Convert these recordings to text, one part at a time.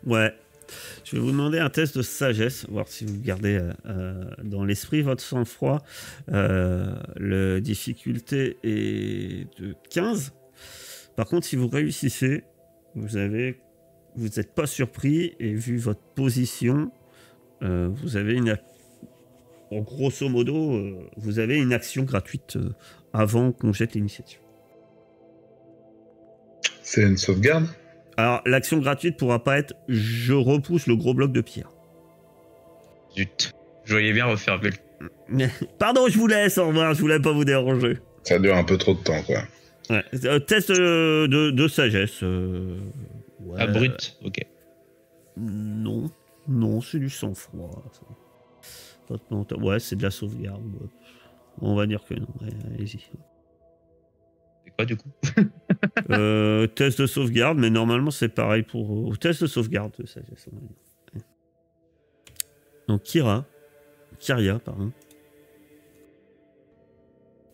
Ouais. Je vais vous demander un test de sagesse, voir si vous gardez dans l'esprit votre sang-froid. La difficulté est de 15. Par contre, si vous réussissez, vous n'êtes pas surpris et vu votre position, vous avez en grosso modo, vous avez une action gratuite avant qu'on jette l'initiative. C'est une sauvegarde? Alors, l'action gratuite pourra pas être « je repousse le gros bloc de pierre ». Zut. Je voyais bien refaire Belle. Pardon, je vous laisse, au revoir, je voulais pas vous déranger. Ça dure un peu trop de temps, quoi. Ouais. Test de sagesse. Ouais. Ah, brut, ok. Non, c'est du sang-froid. Ouais, c'est de la sauvegarde. On va dire que non. Ouais, allez-y. C'est quoi du coup? Test de sauvegarde, mais normalement c'est pareil pour test de sauvegarde de sagesse. Donc Kyria, pardon.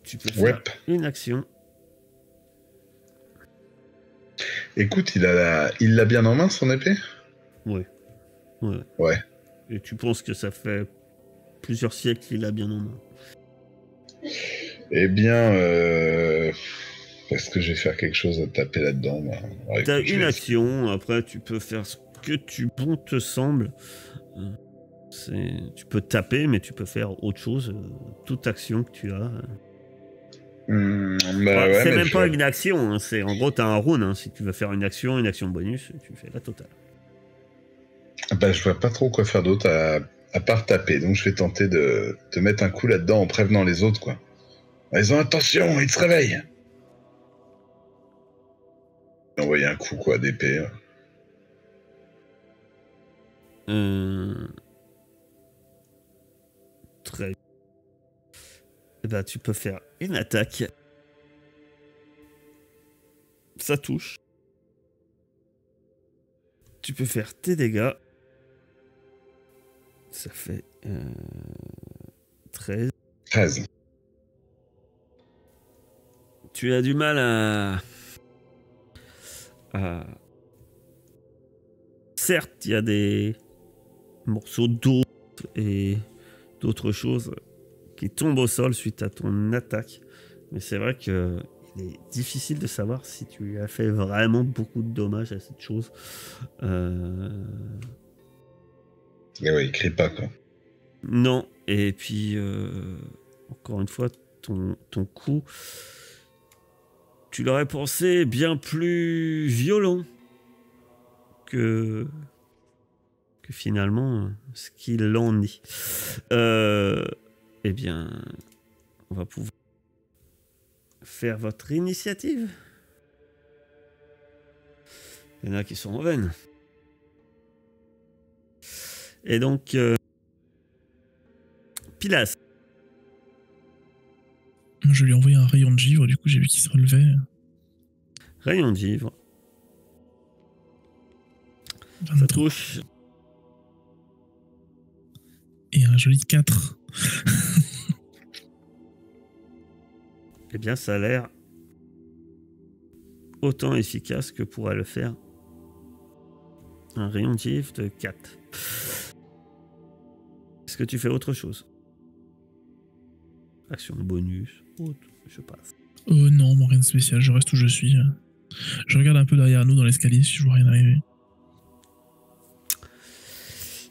Tu peux faire une action. Écoute, il l'a bien en main, son épée? Ouais. Et tu penses que ça fait plusieurs siècles qu'il l'a bien en main? Eh bien, est-ce que je vais faire quelque chose à taper là-dedans? T'as une action, après tu peux faire ce que bon te semble. Tu peux taper, mais tu peux faire autre chose. Toute action que tu as. C'est même pas une action, hein, c'est en gros t'as un round. Hein, si tu veux faire une action bonus, tu fais la totale. Bah, je vois pas trop quoi faire d'autre à part taper, donc je vais tenter de mettre un coup là-dedans en prévenant les autres, quoi. Ils ont attention, ils se réveillent. Envoyer un coup, quoi, d'épée. Très. Et ben, tu peux faire une attaque. Ça touche. Tu peux faire tes dégâts. Ça fait 13. 13. Tu as du mal à... Certes, il y a des morceaux d'eau et d'autres choses qui tombent au sol suite à ton attaque. Mais c'est vrai que il est difficile de savoir si tu as fait vraiment beaucoup de dommages à cette chose. Et ouais, il crie pas, quoi. Non, et puis encore une fois, ton coup, tu l'aurais pensé bien plus violent que finalement ce qu'il en est. Eh bien, on va pouvoir faire votre initiative. Il y en a qui sont en veine. Et donc, Pilas. Je lui ai envoyé un rayon de givre, du coup j'ai vu qu'il se relevait. Rayon de givre. 23. Ça touche. Et un joli 4. Eh bien, ça a l'air autant efficace que pourrait le faire un rayon de givre de 4. Est-ce que tu fais autre chose? Action bonus, autre, je passe. Non, rien de spécial, je reste où je suis. Je regarde un peu derrière nous dans l'escalier si je vois rien arriver.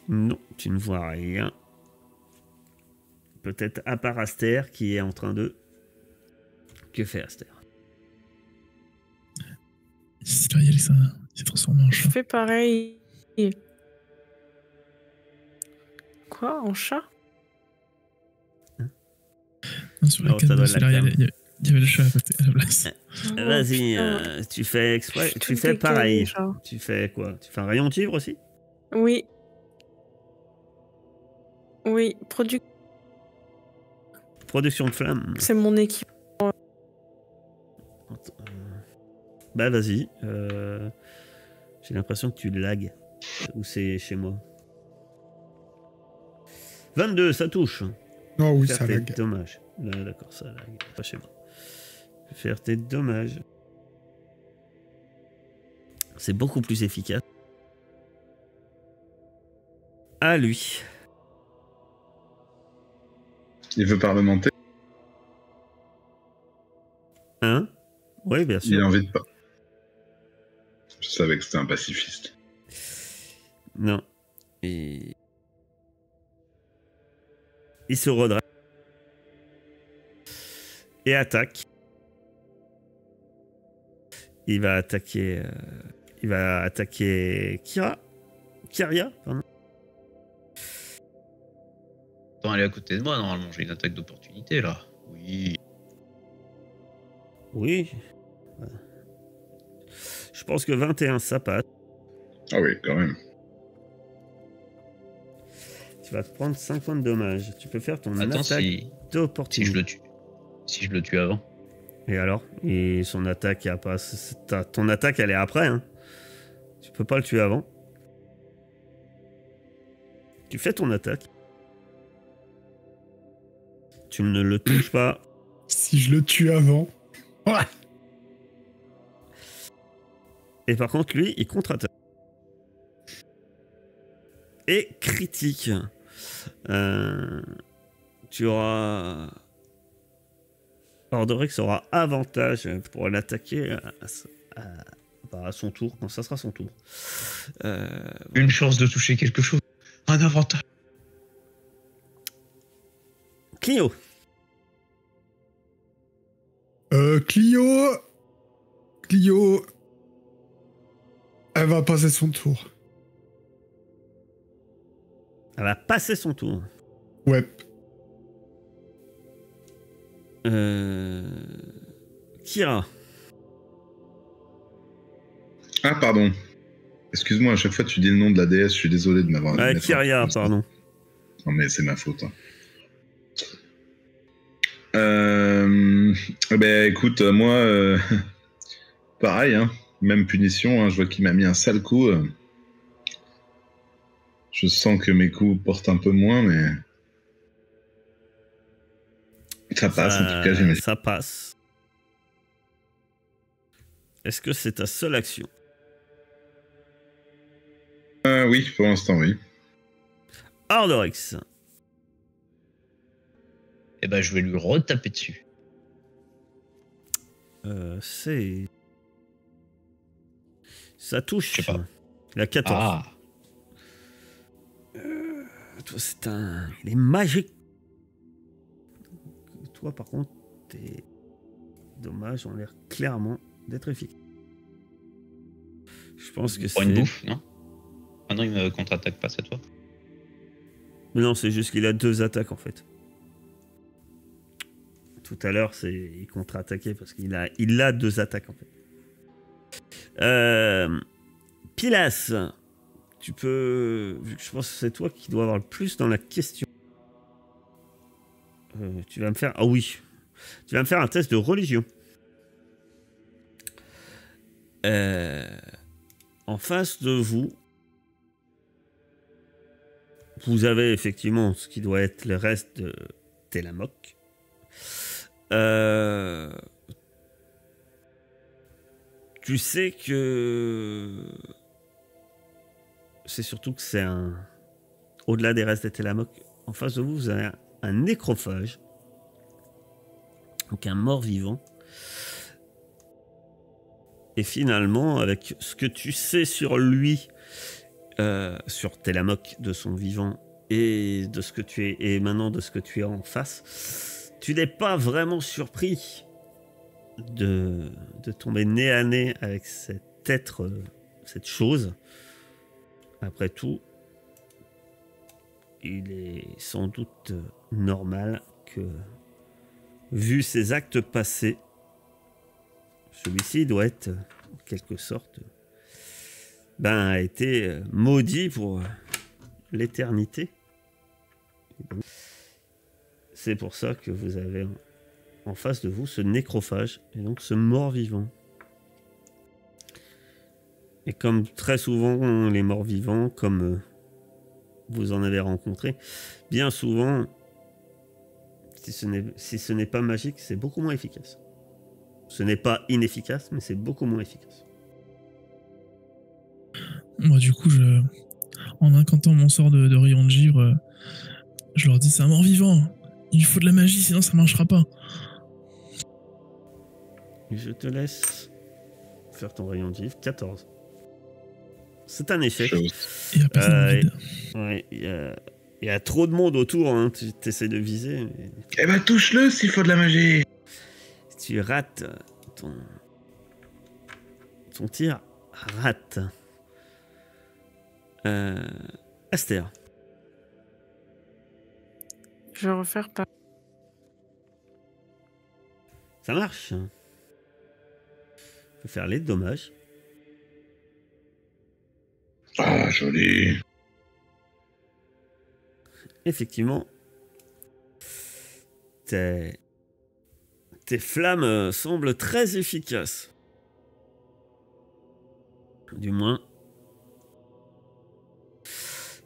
Non, tu ne vois rien. Peut-être à part Aster qui est en train de... Que fait Aster? Cyriel, ça s'est transformé en chat. Je fais pareil. Quoi? En chat? Non, sur la canne de Cyriel, il y avait le chat à côté, à la place. Vas-y, tu fais exprès, tu fais pareil. Tu fais quoi? Tu fais un rayon de givre aussi? Oui. Oui, Production de flamme. C'est mon équipe. Bah vas-y. J'ai l'impression que tu lags. Ou c'est chez moi. 22, ça touche. Oh oui, ça lag. Dommage. D'accord, ça lag. Pas chez moi. Faire tes dommages. C'est beaucoup plus efficace. À lui. Il veut parlementer. Hein? Oui, bien Il a sûr. envie de pas. Je savais que c'était un pacifiste. Non. Et... il se redresse. Et attaque. Il va attaquer Kyria, pardon. Attends, elle est à côté de moi, normalement. J'ai une attaque d'opportunité, là. Oui. Oui. Ouais. Je pense que 21, ça passe. Ah oui, quand même. Tu vas te prendre 5 points de dommage. Tu peux faire ton Attends, attaque si d'opportunité. je le tue. Si je le tue avant. Et alors? Et son attaque, a pas... ton attaque, elle est après. Hein. Tu peux pas le tuer avant. Tu fais ton attaque. Tu ne le touches pas. Si je le tue avant. Ouais. Et par contre, lui, il contre-attaque. Et critique. Tu auras... Ordorix aura avantage pour l'attaquer à son tour, quand ça sera son tour. Une chance de toucher quelque chose. Un avantage. Clio. Clio. Elle va passer son tour. Elle va passer son tour. Ouais. Kira. Ah, pardon. Excuse-moi, à chaque fois tu dis le nom de la déesse, je suis désolé de m'avoir... Kyria, pardon. Non, mais c'est ma faute. Hein. Écoute, moi, pareil, hein, même punition, hein, je vois qu'il m'a mis un sale coup. Je sens que mes coups portent un peu moins, mais... Ça passe, en tout cas, j'imagine. Ça passe. Est-ce que c'est ta seule action? Oui, pour l'instant, oui. Ordorix. Eh ben, je vais lui retaper dessus. C'est... Ça touche. Je sais pas. Il a 14. Ah. Toi, c'est un... Il est magique. Toi, par contre, tes dommages ont l'air clairement d'être efficaces. Je pense que Pour c'est... une bouffe, non? Ah non, il me contre-attaque pas cette fois. Mais non, c'est juste qu'il a 2 attaques, en fait. Tout à l'heure, il contre-attaquait parce qu'il a 2 attaques, en fait. Pilas, tu peux... Vu que je pense que c'est toi qui dois avoir le plus dans la question. Tu vas me faire... Ah oui. Tu vas me faire un test de religion. En face de vous, vous avez effectivement ce qui doit être le reste de Télamok. Tu sais que... C'est surtout que c'est un... Au-delà des restes de Télamok, en face de vous, vous avez un nécrophage. Donc un mort-vivant. Et finalement, avec ce que tu sais sur lui, sur Télamok, de son vivant, et de ce que tu es, et maintenant de ce que tu es en face, tu n'es pas vraiment surpris de tomber nez à nez avec cet être, cette chose. Après tout, il est sans doute normal que, vu ses actes passés, celui-ci doit être, en quelque sorte, a été maudit pour l'éternité. C'est pour ça que vous avez en face de vous ce nécrophage, et donc ce mort-vivant. Et comme très souvent, les morts-vivants, comme vous en avez rencontré, bien souvent, si ce n'est pas magique, c'est beaucoup moins efficace. Ce n'est pas inefficace, mais c'est beaucoup moins efficace. Moi, du coup, En incantant mon sort de rayon de givre, je leur dis c'est un mort-vivant. Il faut de la magie, sinon ça marchera pas. Je te laisse faire ton rayon de givre. 14. C'est un échec. Chose. Et personne dans le vide. Ouais, il y a trop de monde autour. Hein. Tu essaies de viser. Mais Eh ben, touche-le s'il faut de la magie. tu rates ton tir. Rate. Aster. Je vais refaire pas. Ça marche. On peut faire les dommages. Ah, joli. Effectivement, tes flammes semblent très efficaces. Du moins,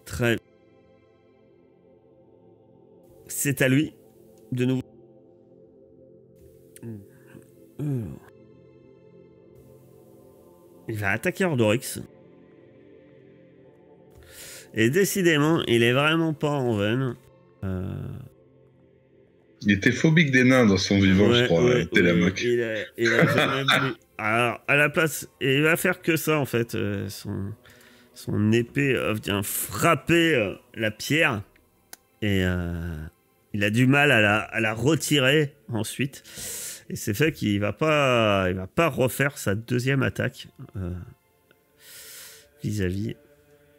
très. C'est à lui, de nouveau. Il va attaquer Ordorix. Et décidément, il est vraiment pas en veine. Il était phobique des nains dans son vivant, je crois, Télamoc. Il a jamais voulu. Alors, à la place, il va faire que ça, en fait. Son épée vient frapper la pierre. Et il a du mal à la retirer ensuite. Et c'est fait qu'il va pas refaire sa deuxième attaque vis-à-vis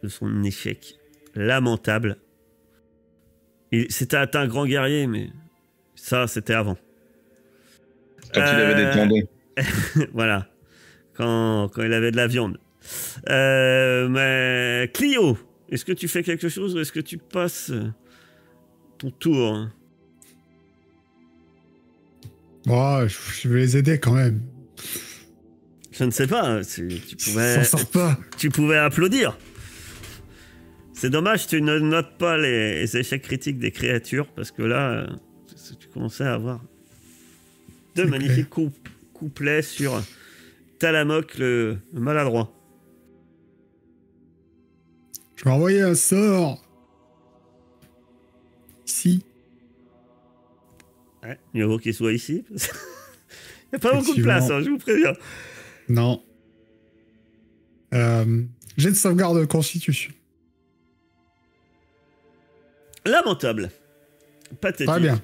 de son échec lamentable. C'était un grand guerrier, mais ça, c'était avant. Quand il avait des tendons. Voilà. Quand il avait de la viande. Mais Clio, est-ce que tu fais quelque chose ou est-ce que tu passes ton tour? Bon, je vais les aider quand même. Je ne sais pas. Ça s'en sort pas. Tu pouvais applaudir. C'est dommage, tu ne notes pas les échecs critiques des créatures, parce que là, tu commençais à avoir deux magnifiques couplets sur Télamoc le maladroit. Je vais envoyer un sort. Ici. Ouais, mieux vaut qu'il soit ici. Il n'y a pas beaucoup de place, hein, je vous préviens. Non. J'ai de sauvegarde de constitution. Lamentable. Pathétique. Très bien.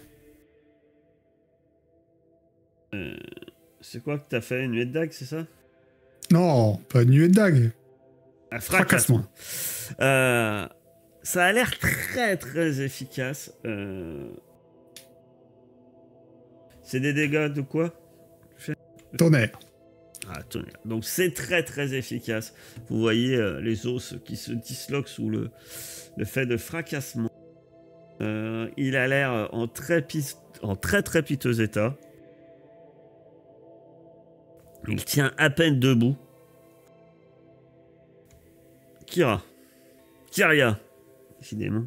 C'est quoi que t'as fait? Une nuée de dague, c'est ça? Non, pas une nuée de dague. Un Fracassement. Ça a l'air très très efficace. C'est des dégâts de quoi? Tonnerre. Ah, tonnerre. Donc c'est très très efficace. Vous voyez les os qui se disloquent sous le fait de fracassement. Il a l'air en très très piteux état. Il tient à peine debout. Kyria. Décidément.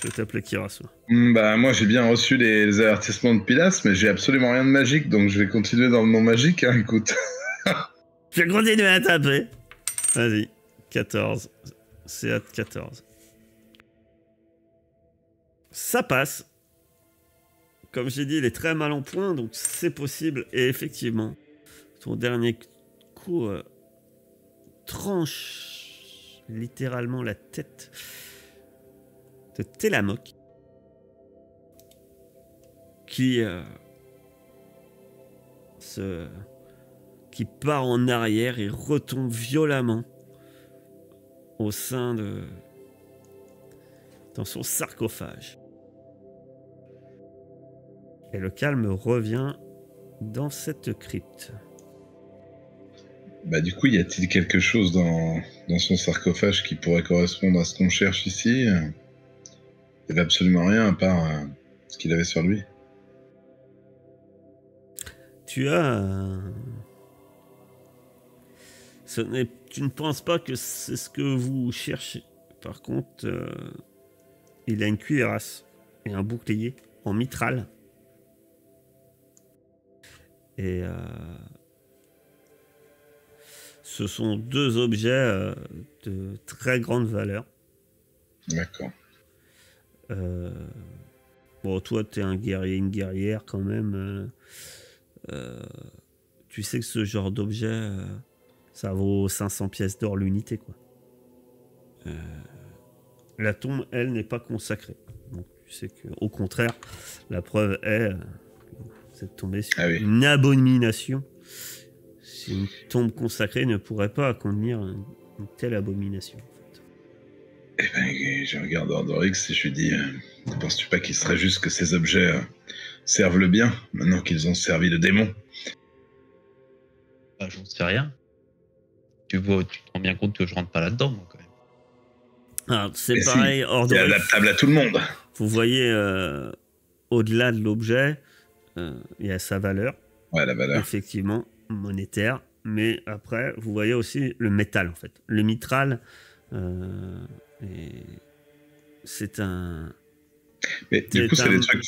Je vais t'appeler Kira, ça. Bah, moi, j'ai bien reçu les avertissements de Pilas, mais j'ai absolument rien de magique, donc je vais continuer dans le non magique, hein, écoute. Je vais continuer à taper. Vas-y. 14. C'est à 14. Ça passe. Comme j'ai dit, il est très mal en point, donc c'est possible. Et effectivement, ton dernier coup tranche littéralement la tête de Télamoc, qui part en arrière et retombe violemment dans son sarcophage. Et le calme revient dans cette crypte. Bah, du coup, y a-t-il quelque chose dans son sarcophage qui pourrait correspondre à ce qu'on cherche ici? Il n'y avait absolument rien à part ce qu'il avait sur lui. Tu ne penses pas que c'est ce que vous cherchez. Par contre, il a une cuirasse et un bouclier en mitral. Et ce sont deux objets de très grande valeur. D'accord. Bon, toi, t'es un guerrier, une guerrière quand même. Tu sais que ce genre d'objet, ça vaut 500 pièces d'or l'unité, quoi. La tombe, elle, n'est pas consacrée. Donc, tu sais que, au contraire, la preuve est, vous êtes tombé sur une abomination. Si une tombe consacrée ne pourrait pas contenir une telle abomination. Eh ben, je regarde Ordorix et je lui dis, ne penses-tu pas qu'il serait juste que ces objets servent le bien, maintenant qu'ils ont servi le démon? Bah, j'en sais rien. Tu te rends bien compte que je rentre pas là-dedans, moi, quand même. Alors, c'est Et pareil, si, Ordorix. c'est adaptable à tout le monde. Vous voyez, au-delà de l'objet, il y a sa valeur. Ouais, la valeur. Effectivement, monétaire. Mais après, vous voyez aussi le métal, en fait. Le mitral, c'est un... Mais du coup, c'est des trucs...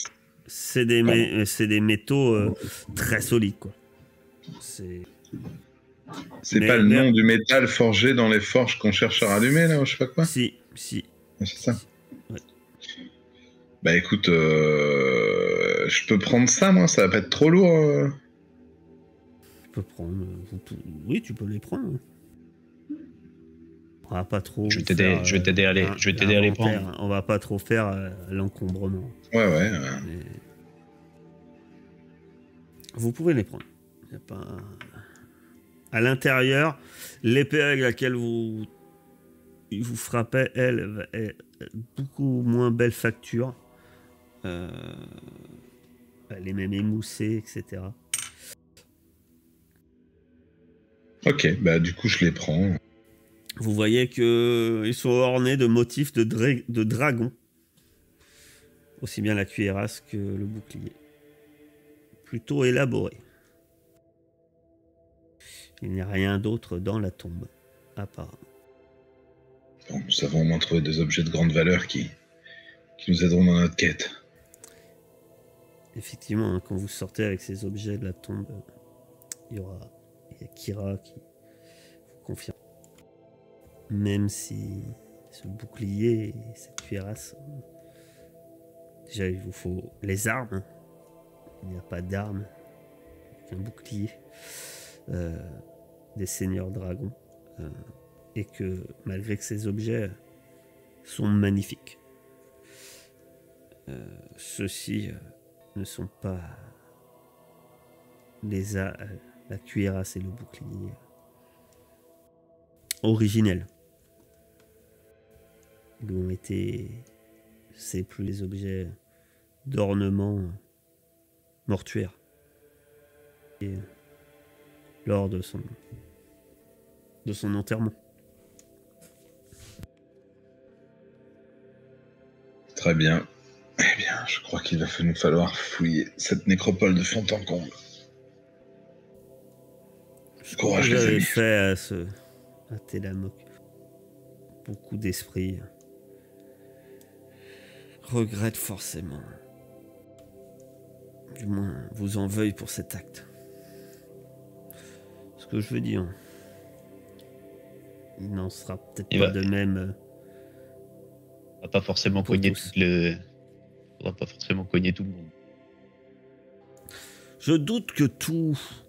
C'est des métaux très solides, quoi. C'est pas le nom du métal forgé dans les forges qu'on cherche à rallumer, là, ou je sais pas quoi? Si. C'est ça? Ouais. Bah écoute, je peux prendre ça, moi? Ça va pas être trop lourd? Tu peux prendre... Oui, tu peux les prendre. On va pas trop... Je vais t'aider à les prendre. On va pas trop faire l'encombrement. Ouais. Mais... Vous pouvez les prendre. Y a pas... À l'intérieur, l'épée avec laquelle vous frappez, elle, est beaucoup moins belle facture. Elle est même émoussée, etc. Ok, bah du coup, je les prends. Vous voyez qu'ils sont ornés de motifs de dragon. Aussi bien la cuirasse que le bouclier. Plutôt élaboré. Il n'y a rien d'autre dans la tombe, à part. Bon, nous avons au moins trouvé des objets de grande valeur qui nous aideront dans notre quête. Effectivement, quand vous sortez avec ces objets de la tombe, il y a Kira qui vous confirme. Même si ce bouclier et cette cuirasse, déjà il vous faut les armes. Il n'y a pas d'armes qu'un bouclier des seigneurs dragons. Et que malgré que ces objets sont magnifiques, ceux-ci ne sont pas la cuirasse et le bouclier originels. Ils ont été, c'est plus les objets d'ornement mortuaire. Et lors de son enterrement. Très bien. Eh bien, je crois qu'il va nous falloir fouiller cette nécropole de fond en comble. Courage, les amis. Fait à Télamok. Beaucoup d'esprits regrettent forcément. Du moins, vous en veuillent pour cet acte. Ce que je veux dire, il n'en sera peut-être pas de même. On va pas forcément cogner On va pas forcément cogner tout le monde. Je doute que tous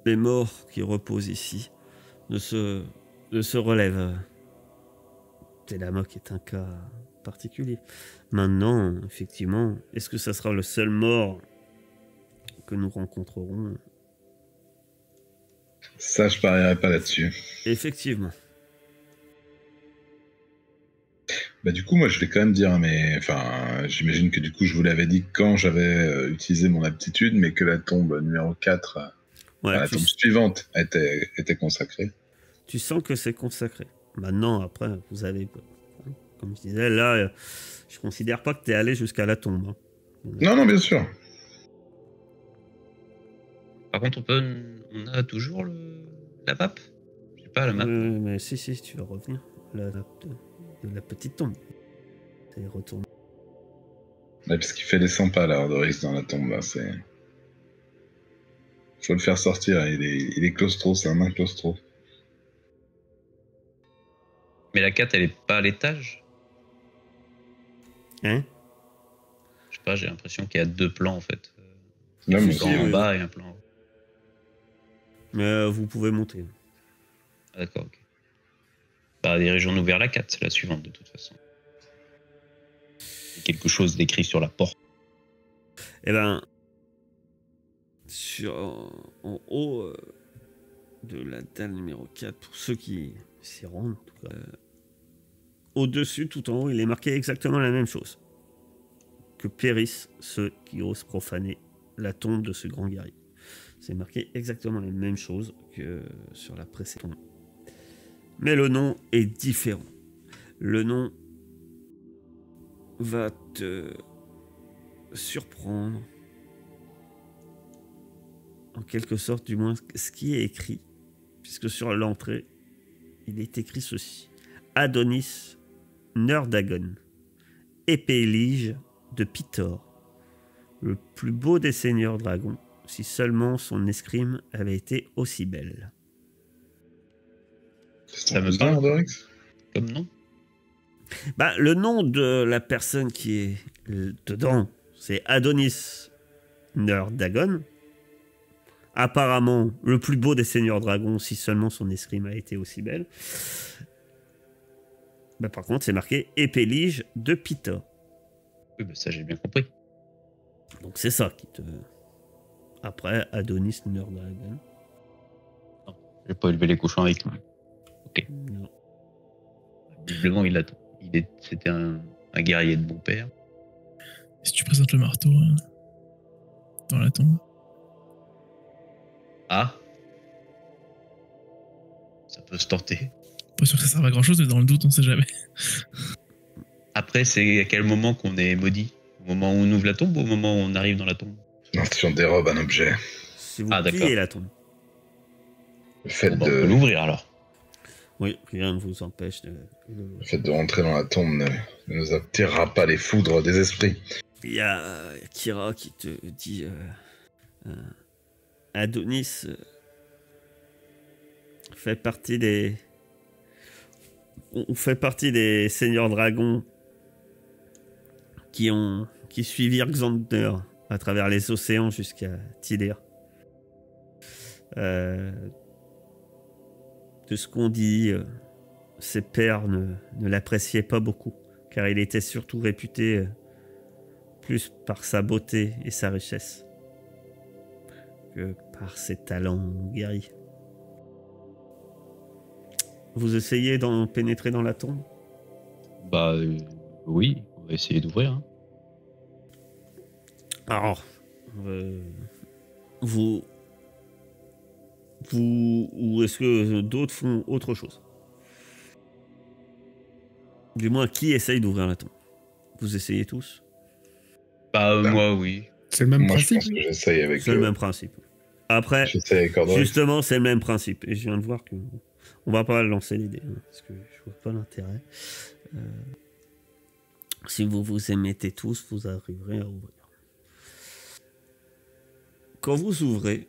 les morts qui reposent ici ne se relèvent. Télamok est un cas particulier. Maintenant, effectivement, est-ce que ça sera le seul mort que nous rencontrerons? Ça, je parierais pas là-dessus. Effectivement. Bah du coup, moi, je vais quand même dire, enfin, j'imagine que du coup, je vous l'avais dit quand j'avais utilisé mon aptitude, mais que la tombe numéro 4, la tombe suivante, était consacrée. Tu sens que c'est consacré. Maintenant, après, vous avez... Comme je disais, là, je considère pas que tu es allé jusqu'à la tombe. Non, bien sûr. Par contre, on a toujours la map? Je sais pas, la map. Mais si, tu vas revenir. De la petite tombe. C'est retourné. Ouais, parce qu'il fait les 100 pas, là, Ordorix, dans la tombe, là, c'est... Faut le faire sortir, il est claustro, c'est un nain claustro. Mais la 4, elle est pas à l'étage? Hein? Je sais pas, j'ai l'impression qu'il y a 2 plans en fait. Là, Un mais plan si, en oui, bas et un plan en haut. Mais vous pouvez monter. Ah, d'accord, ok. Bah, dirigeons-nous vers la 4, c'est la suivante de toute façon. Il y a quelque chose d'écrit sur la porte. Eh ben, en haut de la dalle numéro 4, pour ceux qui s'y rendent, en tout cas, au-dessus, tout en haut, il est marqué exactement la même chose. Que périssent ceux qui osent profaner la tombe de ce grand guerrier. C'est marqué exactement la même chose que sur la précédente. Mais le nom est différent. Le nom va te surprendre. En quelque sorte, du moins, ce qui est écrit. Puisque sur l'entrée, il est écrit ceci. Adonis Nerdagon, épée-lige de Pitor, le plus beau des seigneurs dragons, si seulement son escrime avait été aussi belle. Ça me parle comme nom. Bah, le nom de la personne qui est dedans, c'est Adonis Nerdagon. Apparemment, le plus beau des seigneurs dragons, si seulement son escrime a été aussi belle. Bah, par contre, c'est marqué épée-lige de Pitor. Oui, bah ça j'ai bien compris. Donc c'est ça qui te... Après, Adonis Nerdagon. J'ai pas élevé les cochons avec lui. Ok. Non. Visiblement, c'était un guerrier de bon père. Si tu présentes le marteau dans la tombe. Ah, ça peut se tenter. Pas sûr que ça serve à grand chose, mais dans le doute, on sait jamais. Après, c'est à quel moment qu'on est maudit? Au moment où on ouvre la tombe ou au moment où on arrive dans la tombe? Non, si on dérobe un objet. Si vous d'accord. pliez la tombe. Le fait, Bon, bah, on peut l'ouvrir alors. Oui, rien ne vous empêche de... le fait de rentrer dans la tombe ne nous attirera pas les foudres des esprits. Il y a Kira qui te dit Adonis fait partie des... On fait partie des seigneurs dragons qui suivirent Xander à travers les océans jusqu'à Tidér. De ce qu'on dit, ses pairs ne l'appréciaient pas beaucoup, car il était surtout réputé plus par sa beauté et sa richesse que par ses talents guerriers. Vous essayez d'en pénétrer dans la tombe? Bah oui, on va essayer d'ouvrir. Hein. Alors, vous ou est-ce que d'autres font autre chose? Du moins, qui essaye d'ouvrir la tombe? Vous essayez tous? Bah moi oui. C'est le même Moi, je principe. pense que j'essaye avec C'est le même principe. Après, J'essaye avec Ordorix. justement, c'est le même principe. Et je viens de voir que on va pas lancer les dés, hein, parce que je vois pas l'intérêt. Si vous vous émettez tous, vous arriverez à ouvrir. Quand vous ouvrez,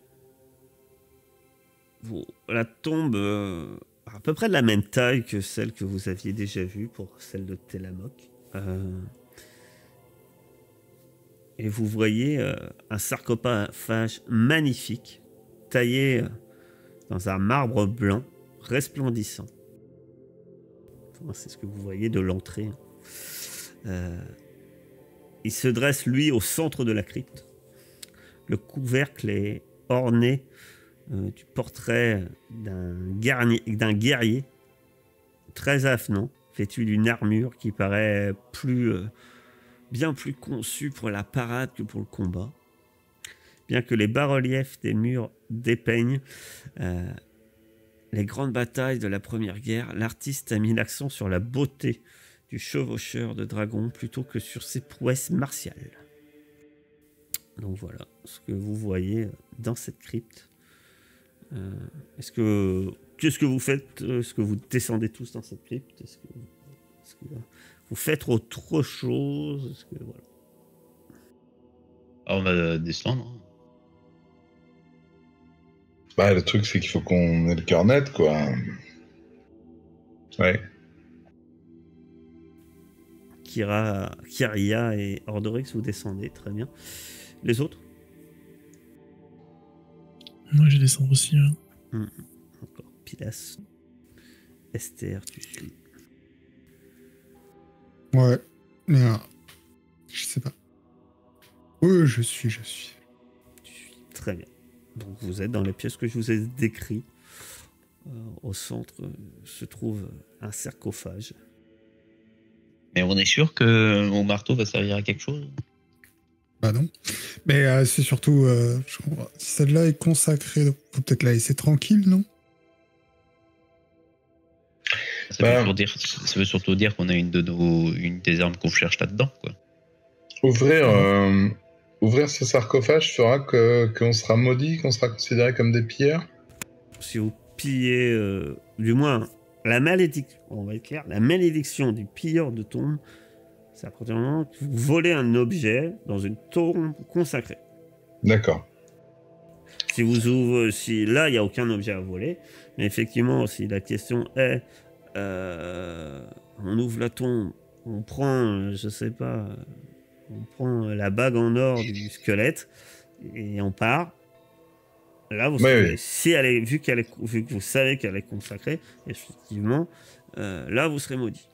la tombe à peu près de la même taille que celle que vous aviez déjà vue pour celle de Telamok. Et vous voyez un sarcophage magnifique, taillé dans un marbre blanc, resplendissant. Enfin, c'est ce que vous voyez de l'entrée. Il se dresse, lui, au centre de la crypte. Le couvercle est orné du portrait d'un guerrier très avenant, vêtu d'une armure qui paraît bien plus conçue pour la parade que pour le combat. Bien que les bas-reliefs des murs dépeignent les grandes batailles de la Première Guerre, l'artiste a mis l'accent sur la beauté du chevaucheur de dragons plutôt que sur ses prouesses martiales. Donc voilà ce que vous voyez dans cette crypte. Qu'est-ce que vous faites? Est-ce que vous descendez tous dans cette crypte? Est-ce que vous faites autre chose? Est-ce que, voilà. Ah, on va descendre. Bah, le truc, c'est qu'il faut qu'on ait le cœur net, quoi. Ouais. Kyria et Ordorix, vous descendez, très bien. Les autres? Moi, je descends aussi. Hein. Encore Pilas. Esther, tu suis. Ouais. Je sais pas. Oui, je suis. Tu suis. Très bien. Donc vous êtes dans les pièces que je vous ai décrites. Au centre se trouve un sarcophage. Mais on est sûr que mon marteau va servir à quelque chose? Bah non. Mais c'est surtout... celle-là est consacrée, donc faut peut-être la laisser tranquille, non? Ça veut surtout dire qu'on a une des armes qu'on cherche là-dedans, quoi. Ouvrir ce sarcophage fera qu'on sera maudit, qu'on sera considéré comme des pilleurs. Si vous pillez, du moins, la malédiction, on va être clair, la malédiction du pilleur de tombe, c'est à partir du moment que vous volez un objet dans une tombe consacrée. D'accord. Si vous ouvrez, si là, il n'y a aucun objet à voler, mais effectivement, si la question est, on ouvre la tombe, on prend, je sais pas, on prend la bague en or du squelette et on part. Là, vous savez, oui. si elle est, vu que vous savez qu'elle est consacrée, effectivement, là, vous serez maudit.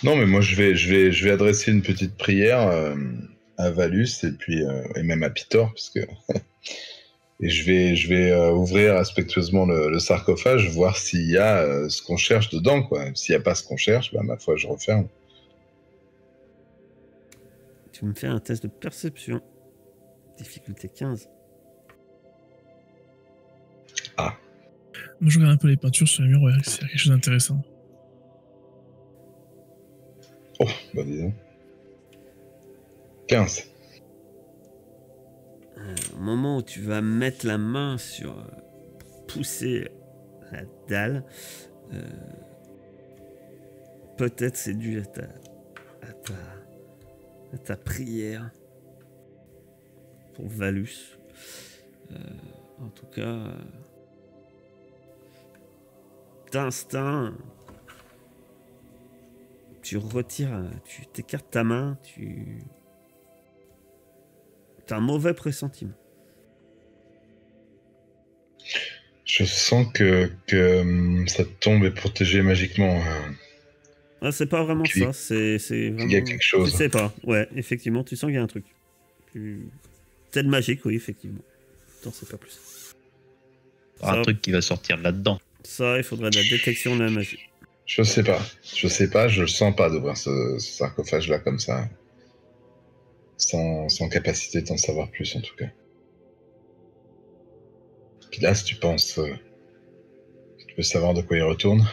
Non, mais moi, je vais adresser une petite prière à Valus et puis et même à Pitor, parce que et je vais ouvrir respectueusement le sarcophage, voir s'il y a ce qu'on cherche dedans, quoi. S'il n'y a pas ce qu'on cherche, bah, ma foi, je referme. Tu me fais un test de perception. Difficulté 15. Moi, je regarde un peu les peintures sur les murs, ouais, c'est quelque chose d'intéressant. Oh, bah dis donc. 15. Au moment où tu vas mettre la main sur... pousser la dalle, peut-être c'est dû à ta prière pour Valus. En tout cas, d'instinct, tu retires, tu t'écartes ta main, t'as un mauvais pressentiment. Je sens que cette tombe est protégée magiquement. Ah, c'est pas vraiment ça, c'est vraiment... Il y a quelque chose. Je sais pas, ouais, effectivement, tu sens qu'il y a un truc. C'est de magique, oui, effectivement. T'en sais pas plus. Un truc qui va sortir là-dedans. Ça, il faudrait de la détection de la magie. Je sais pas, je le sens pas d'ouvrir ce sarcophage-là comme ça. Sans capacité d'en savoir plus, en tout cas. Puis là, si tu penses... tu veux savoir de quoi il retourne?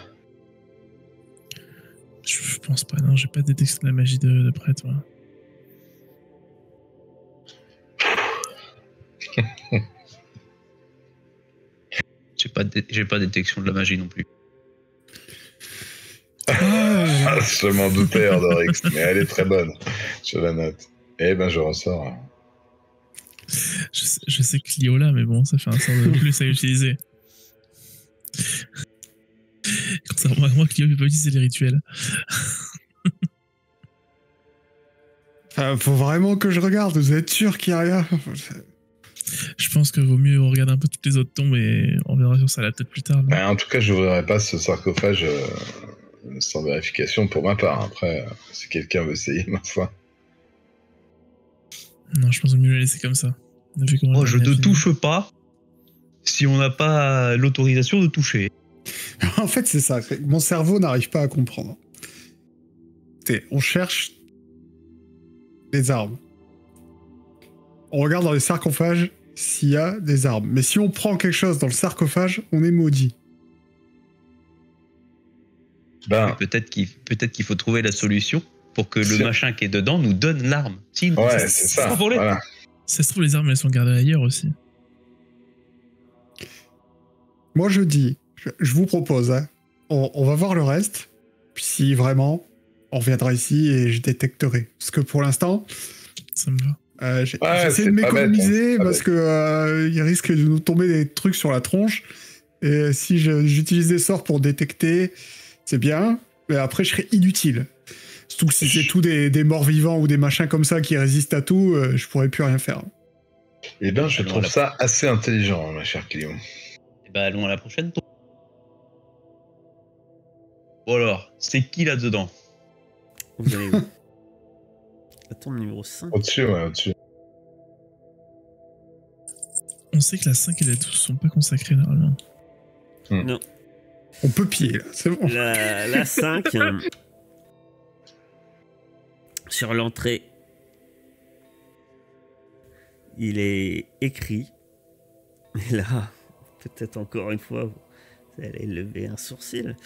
Je pense pas, non, j'ai pas de détection de la magie de prêtre, moi. J'ai pas de détection de la magie non plus. Je m'en doutais, Ordorix, mais elle est très bonne. Je la note. Eh ben, je ressors. Je sais que Clio là, mais bon, ça fait un sort de plus à utiliser. Contrairement à moi, Clio ne peut pas utiliser les rituels. Faut vraiment que je regarde, vous êtes sûr qu'il n'y a rien? Je pense que vaut mieux regarder un peu toutes les autres tombes et on verra sur ça là peut-être plus tard. En tout cas, je n'ouvrirai pas ce sarcophage sans vérification pour ma part. Après, si quelqu'un veut essayer, ma foi. Non, je pense qu'il vaut mieux le laisser comme ça. Moi, je ne touche pas si on n'a pas l'autorisation de toucher. En fait, c'est ça. Mon cerveau n'arrive pas à comprendre. On cherche des armes. On regarde dans les sarcophages s'il y a des armes. Mais si on prend quelque chose dans le sarcophage, on est maudit. Peut-être qu'il faut trouver la solution pour que le machin qui est dedans nous donne l'arme. Ouais, c'est ça. Voilà. Ça se trouve, les armes, elles sont gardées ailleurs aussi. Moi, je dis, je vous propose, hein, on va voir le reste. Puis si vraiment, on reviendra ici et je détecterai. Parce que pour l'instant... Ça me va. J'essaie de m'économiser parce que il risque de nous tomber des trucs sur la tronche. Et si j'utilise des sorts pour détecter, c'est bien. Mais après, je serai inutile. Surtout que si c'est tout des morts vivants ou des machins comme ça qui résistent à tout, je pourrais plus rien faire. Eh ben, je trouve ça assez intelligent, ma chère Cléo. Eh ben, allons à la prochaine tombe. Bon alors, c'est qui là-dedans? Vous allez où? La tombe numéro 5. Au-dessus, ouais, au-dessus. On sait que la 5 et la 12 sont pas consacrées normalement. Non. On peut piller, là, c'est bon. La 5, sur l'entrée, il est écrit, et là, peut-être encore une fois, vous allez lever un sourcil,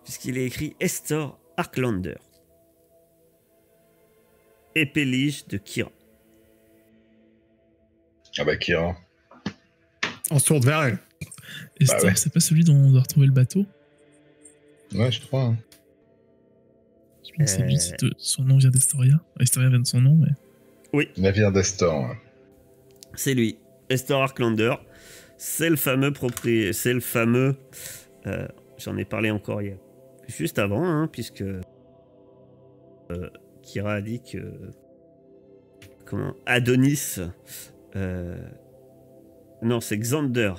puisqu'il est écrit Estor Arklander, épée lige de Kira. Ah bah, Kira. On se tourne vers elle. Estor, ouais. c'est pas celui dont on doit retrouver le bateau? Ouais, je crois. Hein. Je pense que c'est lui, son nom vient d'Estoria. Estoria vient de son nom, mais... Navire d'Estor. Ouais. C'est lui, Estor Arklander. C'est le fameux j'en ai parlé encore hier, juste avant, hein, puisque Kira a dit que Adonis, non, c'est Xander.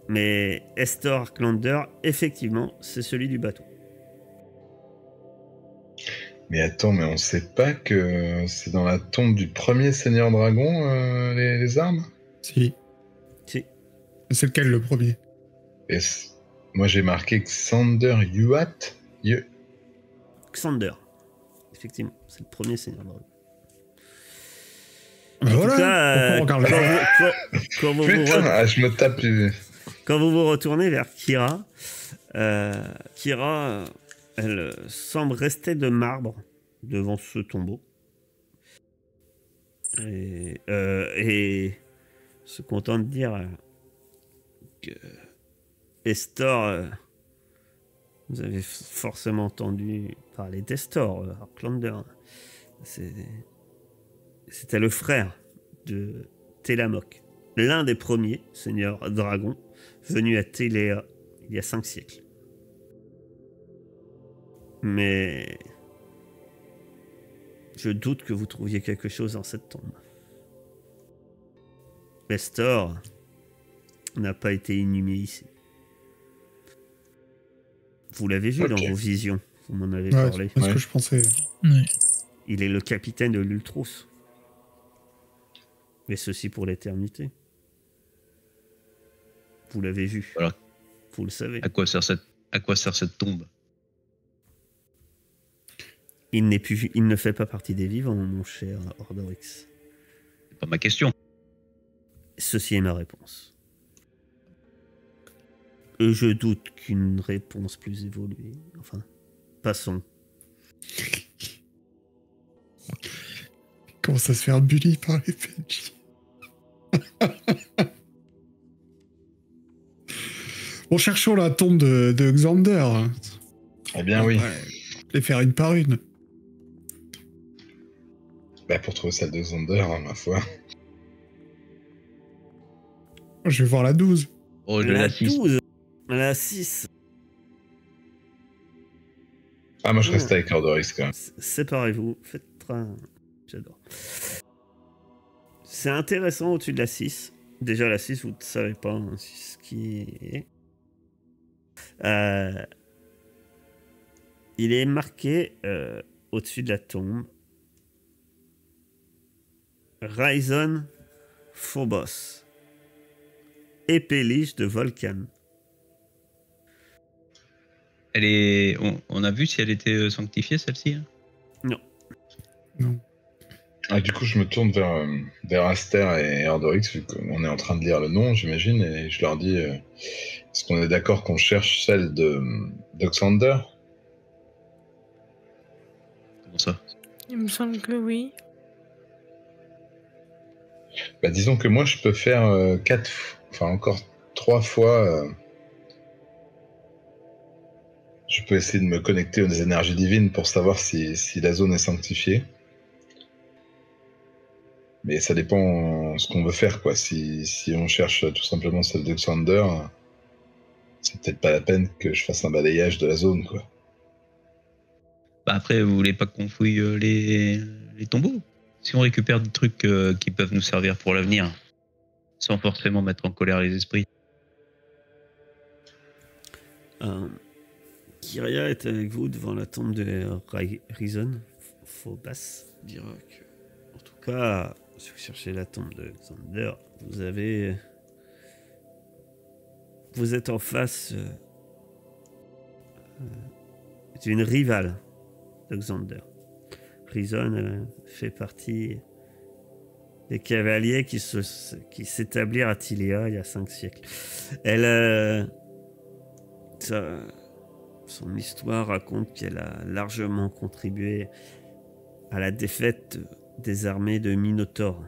Mais Estor Arklander, effectivement, c'est celui du bateau. Mais attends, mais on sait pas que c'est dans la tombe du premier Seigneur Dragon, les armes? Si. Si. C'est lequel le premier? Et moi j'ai marqué Xander Yuat. Xander. Effectivement, c'est le premier seigneur dragon. Ben En voilà. tout cas, Pourquoi on regarde quand vous Putain, je me tape. quand vous retournez vers Kira, elle semble rester de marbre devant ce tombeau. Et se content de dire que Estor, vous avez forcément entendu parler d'Estor, Arklander. C'était le frère de Télamok, l'un des premiers seigneurs dragons venus à Téléa il y a 5 siècles. Mais je doute que vous trouviez quelque chose dans cette tombe. Estor n'a pas été inhumé ici. Vous l'avez vu dans vos visions, vous m'en avez parlé. C'est ce que je pensais. Ouais. Il est le capitaine de l'Ultros. Et ceci pour l'éternité. Vous l'avez vu. Voilà. Vous le savez. À quoi sert cette tombe? Il ne fait pas partie des vivants, mon cher Ordorix. C'est pas ma question. Ceci est ma réponse. Et je doute qu'une réponse plus évoluée. Enfin, passons. Comment ça se fait bully par les PNJ? Bon, cherchons la tombe de Xander. Eh bien oui. Les faire une par une. Bah pour trouver celle de Xander, hein, ma foi. Je vais voir la 12. Oh, je La la 6. 12. La 6. Ah, moi je reste avec Ordorix quand même. Séparez-vous. Faites un... J'adore. C'est intéressant au-dessus de la 6. Déjà, la 6, vous ne savez pas hein, ce qui est. Il est marqué au-dessus de la tombe Raison Phobos, épée lige de Volcan. Elle est. On a vu si elle était sanctifiée celle-ci hein? Non. Ah, du coup, je me tourne vers Aster et Ordorix, vu qu'on est en train de lire le nom, j'imagine, et je leur dis est-ce qu'on est d'accord qu'on cherche celle de Xander? Comment ça? Il me semble que oui. Bah, disons que moi, je peux faire encore 3 fois. Je peux essayer de me connecter aux énergies divines pour savoir si la zone est sanctifiée. Mais ça dépend ce qu'on veut faire, quoi. Si on cherche tout simplement celle de Xander, c'est peut-être pas la peine que je fasse un balayage de la zone, quoi. Bah après, vous voulez pas qu'on fouille les tombeaux? Si on récupère des trucs qui peuvent nous servir pour l'avenir, sans forcément mettre en colère les esprits. Kyria est avec vous devant la tombe de Rison. Phobas dira que, en tout cas, si vous cherchez la tombe de Xander, vous êtes en face d'une rivale de Xander. Rison fait partie des cavaliers qui s'établirent à Tilia il y a 5 siècles. Son histoire raconte qu'elle a largement contribué à la défaite des armées de Minotaure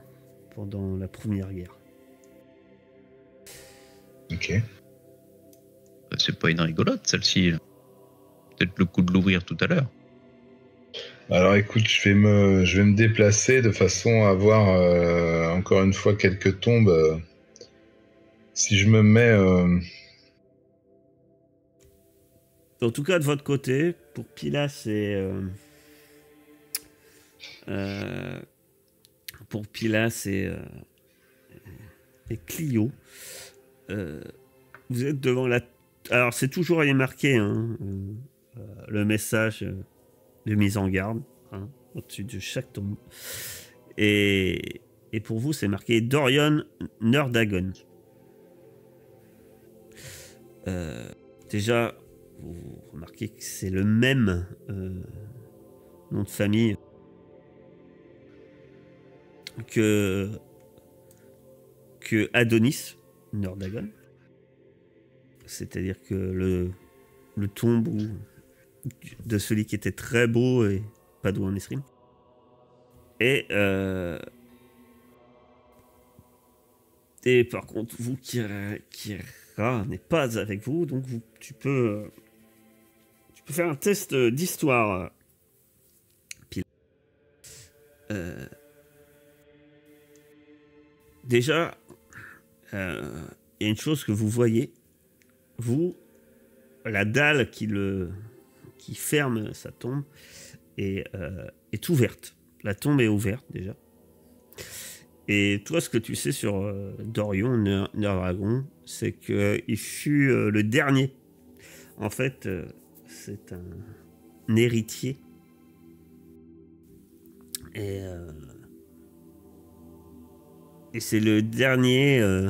pendant la Première Guerre. Ok. C'est pas une rigolote, celle-ci. Peut-être le coup de l'ouvrir tout à l'heure. Alors écoute, je vais me déplacer de façon à avoir encore une fois quelques tombes. Si je me mets... En tout cas, de votre côté, pour Pilas et Clio, vous êtes devant la... Alors, c'est toujours marqué, hein, le message de mise en garde, hein, au-dessus de chaque tombe. Et pour vous, c'est marqué Dorian Nerdagon. Déjà, vous remarquez que c'est le même nom de famille que Adonis Nerdagon. C'est-à-dire que le tombeau de celui qui était très beau et pas doux en escrime. Et par contre, vous, Kyria n'est pas avec vous, donc tu peux faire un test d'histoire. Déjà, il y a une chose que vous voyez. Vous, la dalle qui ferme sa tombe est ouverte. La tombe est ouverte déjà. Et toi, ce que tu sais sur Dorian Nerdagon, c'est qu'il fut le dernier. En fait, c'est un héritier. Et c'est le dernier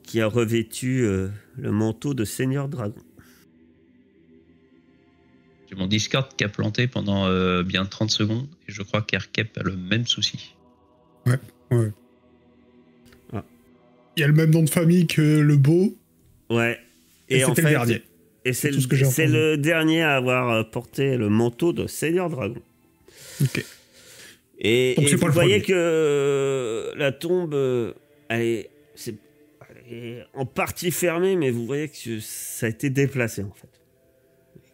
qui a revêtu le manteau de Seigneur Dragon. J'ai mon Discord qui a planté pendant bien 30 secondes et je crois qu'Airkep a le même souci. Ouais. Ah. Il y a le même nom de famille que le beau. Ouais. Et en fait, le dernier. Et c'est le dernier à avoir porté le manteau de Seigneur Dragon. Ok. Et vous voyez que la tombe, elle est en partie fermée, mais vous voyez que ça a été déplacé en fait.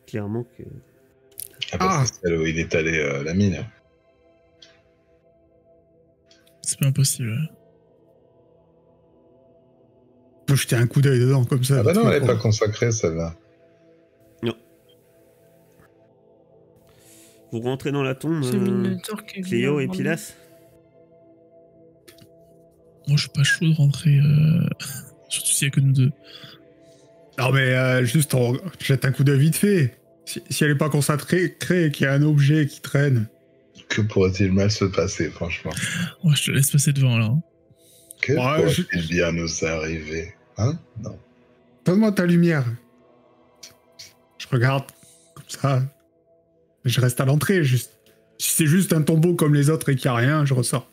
Clairement que... c'est celle où il est allé la mine. C'est pas impossible. Faut jeter un coup d'œil dedans comme ça. Ah bah non, elle est pas consacrée celle-là. Non. Vous rentrez dans la tombe, Clio et Pilas? Moi, je suis pas chaud de rentrer, surtout s'il y a que nous deux. Non mais juste on jette un coup d'œil vite fait. Si elle est pas concentrée, qu'il y a un objet qui traîne. Que pourrait-il mal se passer, franchement? Ouais, je te laisse passer devant là. Que pourrait-il bien nous arriver? Hein? Non. Donne-moi ta lumière. Je regarde comme ça. Je reste à l'entrée, juste. Si c'est juste un tombeau comme les autres et qu'il n'y a rien, je ressors.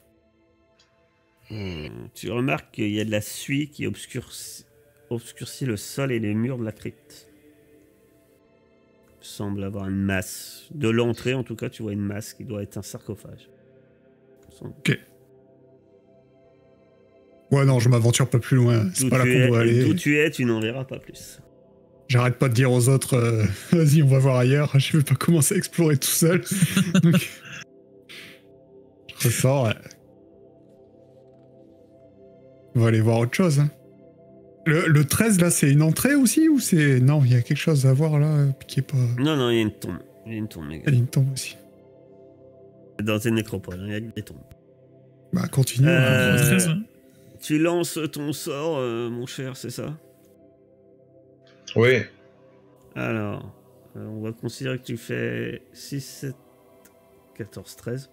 Tu remarques qu'il y a de la suie qui obscurcit le sol et les murs de la crypte. Il semble avoir une masse. De l'entrée, en tout cas, tu vois une masse qui doit être un sarcophage. Ok. Ouais, non, je m'aventure pas plus loin. C'est pas là qu'on doit aller. D'où tu es, tu n'en verras pas plus. J'arrête pas de dire aux autres, vas-y, on va voir ailleurs. Je veux pas commencer à explorer tout seul. Donc, je ressors. On va aller voir autre chose. Hein. Le 13, là, c'est une entrée aussi ou c'est... Non, il y a quelque chose à voir là qui est pas... Non, il y a une tombe. Il y a une tombe, les gars. Il y a une tombe aussi. Dans une nécropole, il y a des tombes. Bah, continue. Euh, 13, hein. Tu lances ton sort, mon cher, c'est ça? Oui. Alors, on va considérer que tu fais 6, 7, 14, 13.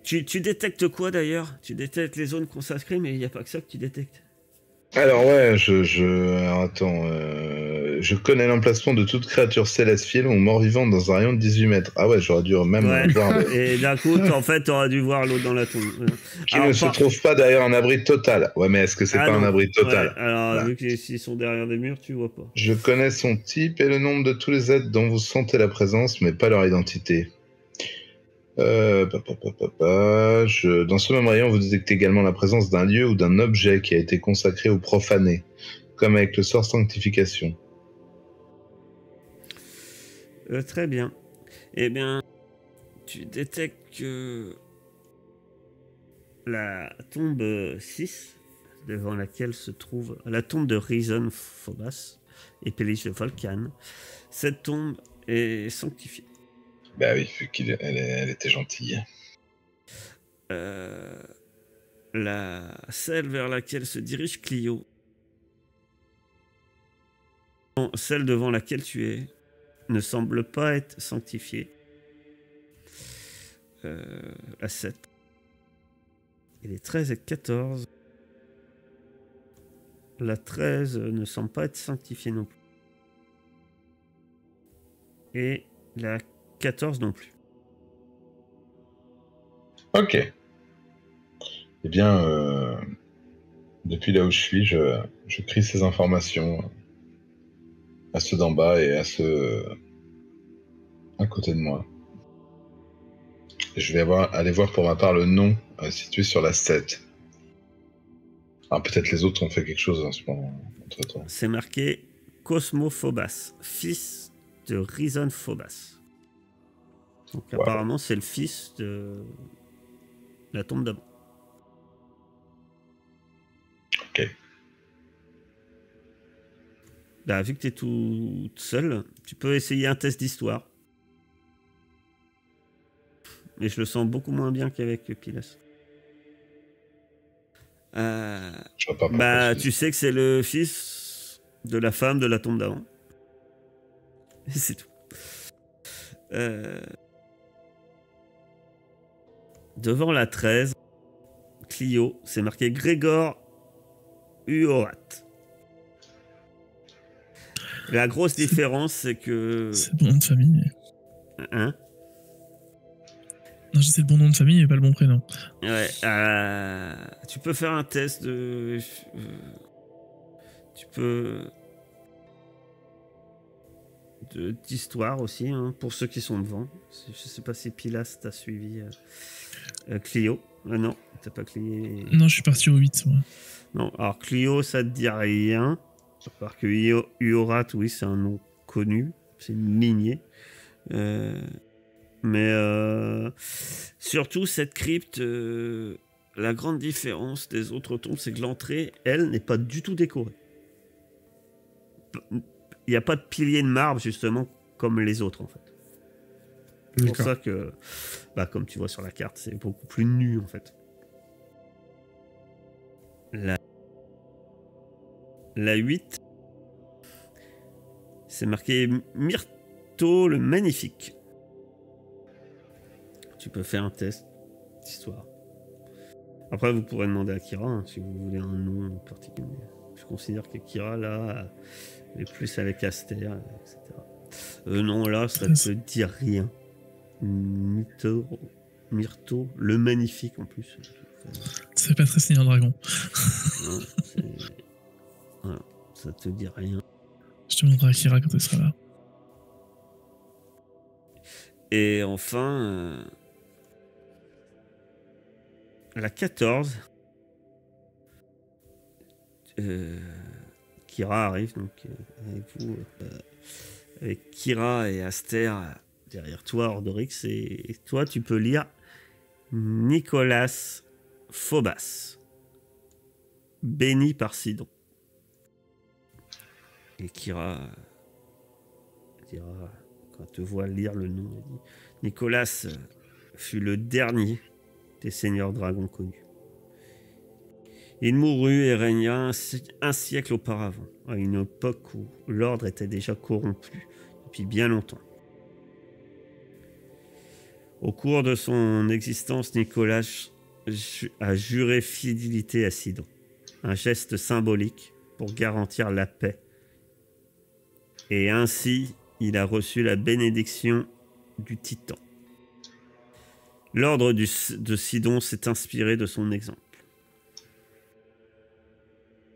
Tu détectes quoi d'ailleurs? Tu détectes les zones consacrées, mais il n'y a pas que ça que tu détectes. Alors ouais, alors, attends, je connais l'emplacement de toute créature céleste, file ou mort-vivante dans un rayon de 18 mètres. Ah ouais, j'aurais dû même Ouais. voir Et d'un coup, en fait, tu aurais dû voir l'autre dans la tombe. qui Alors, ne se trouve pas derrière un abri total. Ouais, mais est-ce que c'est Ah pas un non. abri total? Ouais, alors, Voilà. vu qu'ils sont derrière des murs, tu vois pas. Je connais son type et le nombre de tous les êtres dont vous sentez la présence, mais pas leur identité. Dans ce même rayon, vous détectez également la présence d'un lieu ou d'un objet qui a été consacré ou profané, comme avec le sort sanctification. Très bien. Eh bien, tu détectes que la tombe 6, devant laquelle se trouve la tombe de Rison Phobas et Pélis de Volcan, cette tombe est sanctifiée. Bah oui, vu elle était gentille. Celle vers laquelle se dirige Clio, celle devant laquelle tu es, ne semble pas être sanctifiée. La 7. Et les 13 et 14. La 13 ne semble pas être sanctifiée non plus. Et la 14 non plus. Ok. Eh bien, depuis là où je suis, je crie ces informations à ceux d'en bas et à ceux à côté de moi. Et je vais aller voir pour ma part le nom situé sur la 7. Alors peut-être les autres ont fait quelque chose en ce moment, entre-temps. C'est marqué Cosmophobas, fils de Rison Phobas. Donc Wow. apparemment c'est le fils de la tombe d'avant. Ok. Là, vu que tu es toute seule, tu peux essayer un test d'histoire. Mais je le sens beaucoup moins bien qu'avec Pilas. Je vois pas pourquoi Bah, je dis tu sais que c'est le fils de la femme de la tombe d'avant. Et c'est tout. Devant la 13, Clio, c'est marqué Grégor Uorat. La grosse différence, c'est que... C'est le bon nom de famille. Hein? Non, c'est le bon nom de famille, mais pas le bon prénom. Ouais, tu peux faire un test de... tu peux... d'histoire aussi, hein, pour ceux qui sont devant. Je sais pas si Pilas t'a suivi Clio. Non, t'as pas Clio. Non, je suis parti au 8, moi. Non, alors Clio, ça te dit rien. Alors que Uorat, oui, c'est un nom connu. C'est une lignée. Mais surtout, cette crypte, la grande différence des autres tombes, c'est que l'entrée, elle, n'est pas du tout décorée. Il n'y a pas de pilier de marbre, justement, comme les autres, en fait. C'est pour ça que, bah, comme tu vois sur la carte, c'est beaucoup plus nu, en fait. La 8, c'est marqué Myrto le Magnifique. Tu peux faire un test d'histoire. Après, vous pourrez demander à Kira, hein, si vous voulez un nom en particulier. Je considère que Kira, là, est plus avec Aster, etc. Non, là, ça ne te dit rien. Myrto, le Magnifique, en plus. C'est pas très Seigneur Dragon. Non, voilà, ça te dit rien. Je demanderai à Kira quand elle sera là. Et enfin, la 14, Kira arrive donc avec vous, avec Kira et Aster derrière toi, Ordorix, et toi tu peux lire Nicolas Phobas, béni par Sidon. Et Kira dira, quand te voit lire le nom, il dit, Nicolas fut le dernier des seigneurs dragons connus. Il mourut et régna un siècle auparavant, à une époque où l'ordre était déjà corrompu depuis bien longtemps. Au cours de son existence, Nicolas a juré fidélité à Sidon, un geste symbolique pour garantir la paix. Et ainsi, il a reçu la bénédiction du Titan. L'ordre de Sidon s'est inspiré de son exemple.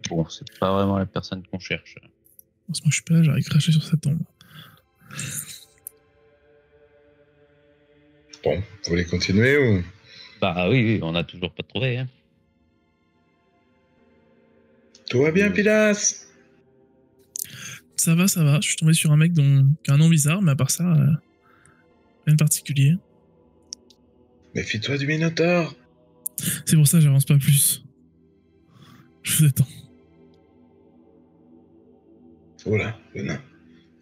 Bon, c'est pas vraiment la personne qu'on cherche. Moi, je suis pas là, j'aurais craché sur sa tombe. Bon, vous voulez continuer ou... Bah oui, on a toujours pas trouvé. Hein. Tout va bien, Pilas? Ça va, ça va. Je suis tombé sur un mec qui a un nom bizarre, mais à part ça, rien de particulier. Méfie-toi du Minotaure. C'est pour ça que j'avance pas plus. Je vous attends. Oula, le nain.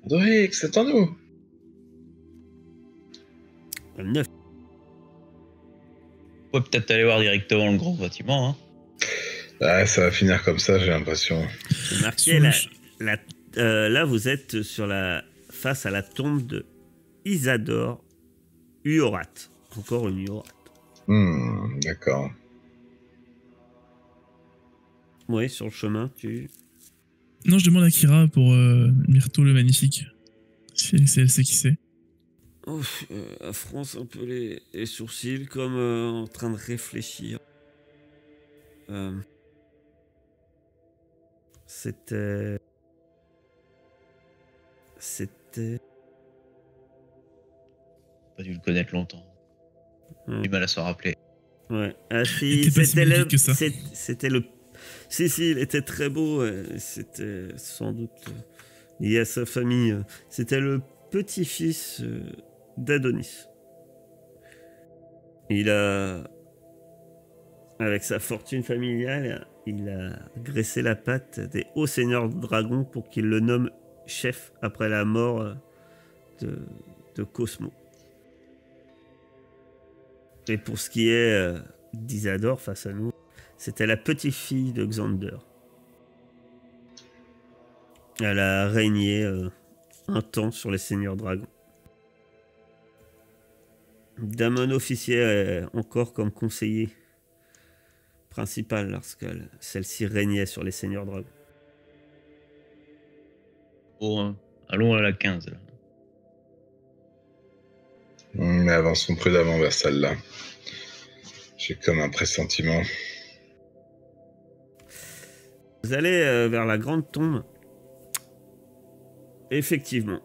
Dorix, attends-nous. 9. On peut peut-être aller voir directement le gros bâtiment. Hein. Ah, ça va finir comme ça, j'ai l'impression. C'est marqué là, vous êtes face à la tombe de Isadore Uorat. Encore une Uorat. D'accord. Oui, sur le chemin, Non, je demande à Kira pour Myrto le Magnifique. Si elle sait qui c'est. Elle fronce un peu les sourcils comme en train de réfléchir. C'était... Pas dû le connaître longtemps. Du mal à s'en rappeler. Ouais. Ah si, Il était pas si magnifique que ça. C'était le... Si, il était très beau. C'était sans doute lié à sa famille. C'était le petit-fils d'Adonis. Il a... Avec sa fortune familiale, il a graissé la patte des hauts seigneurs dragons pour qu'ils le nomment chef après la mort de Cosmo. Et pour ce qui est d'Isadore face à nous, c'était la petite-fille de Xander. Elle a régné un temps sur les seigneurs dragons. Damon officiait encore comme conseiller principal lorsque celle-ci régnait sur les seigneurs dragons. Bon, allons à la 15 là. Mais avançons prudemment vers celle-là. J'ai comme un pressentiment. Vous allez vers la grande tombe. Effectivement.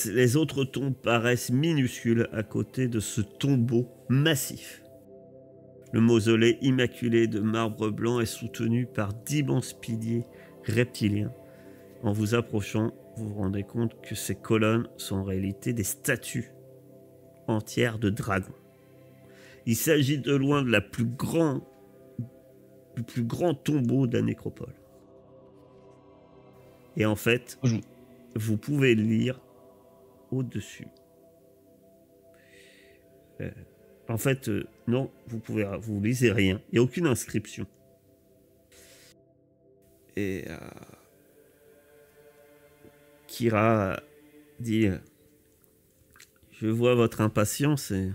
Les autres tombes paraissent minuscules à côté de ce tombeau massif. Le mausolée immaculé de marbre blanc est soutenu par d'immenses piliers reptiliens. En vous approchant, vous vous rendez compte que ces colonnes sont en réalité des statues entières de dragons. Il s'agit de loin de du plus grand tombeau de la nécropole. Et en fait, vous pouvez lire au-dessus. En fait, non, vous lisez rien. Il n'y a aucune inscription. Et Kira dit je vois votre impatience et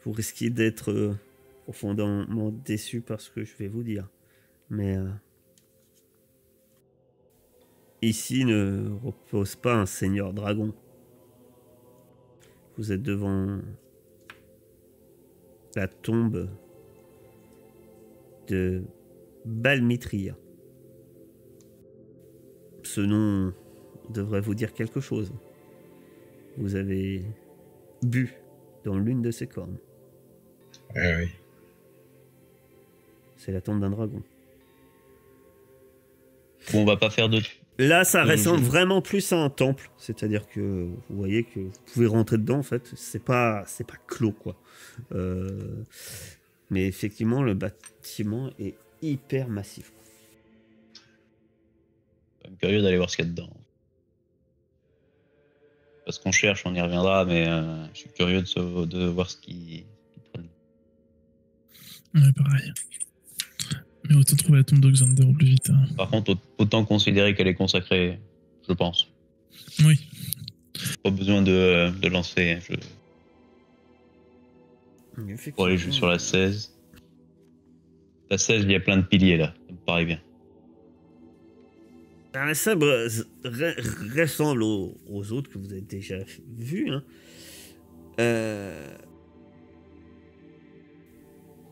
vous risquez d'être profondément déçu par ce que je vais vous dire. Mais ici ne repose pas un seigneur dragon. Vous êtes devant la tombe de Balmitria. Ce nom devrait vous dire quelque chose. Vous avez bu dans l'une de ses cornes. Eh oui. C'est la tombe d'un dragon. Bon, on va pas faire Là, ça Oui, ressemble je- vraiment plus à un temple. C'est-à-dire que vous voyez que vous pouvez rentrer dedans, en fait. C'est pas clos, quoi. Euh, mais effectivement, le bâtiment est hyper massif. Je suis curieux d'aller voir ce qu'il y a dedans. Parce qu'on cherche, on y reviendra, mais je suis curieux de voir ce qui traîne. Ouais, pareil. Mais autant trouver la tombe de Xander au plus vite. Hein. Par contre, autant considérer qu'elle est consacrée, je pense. Oui. Pas besoin de lancer. Pour aller juste sur la 16. La 16, il y a plein de piliers là, ça me paraît bien. Un sabre ressemble aux autres que vous avez déjà vus. Hein.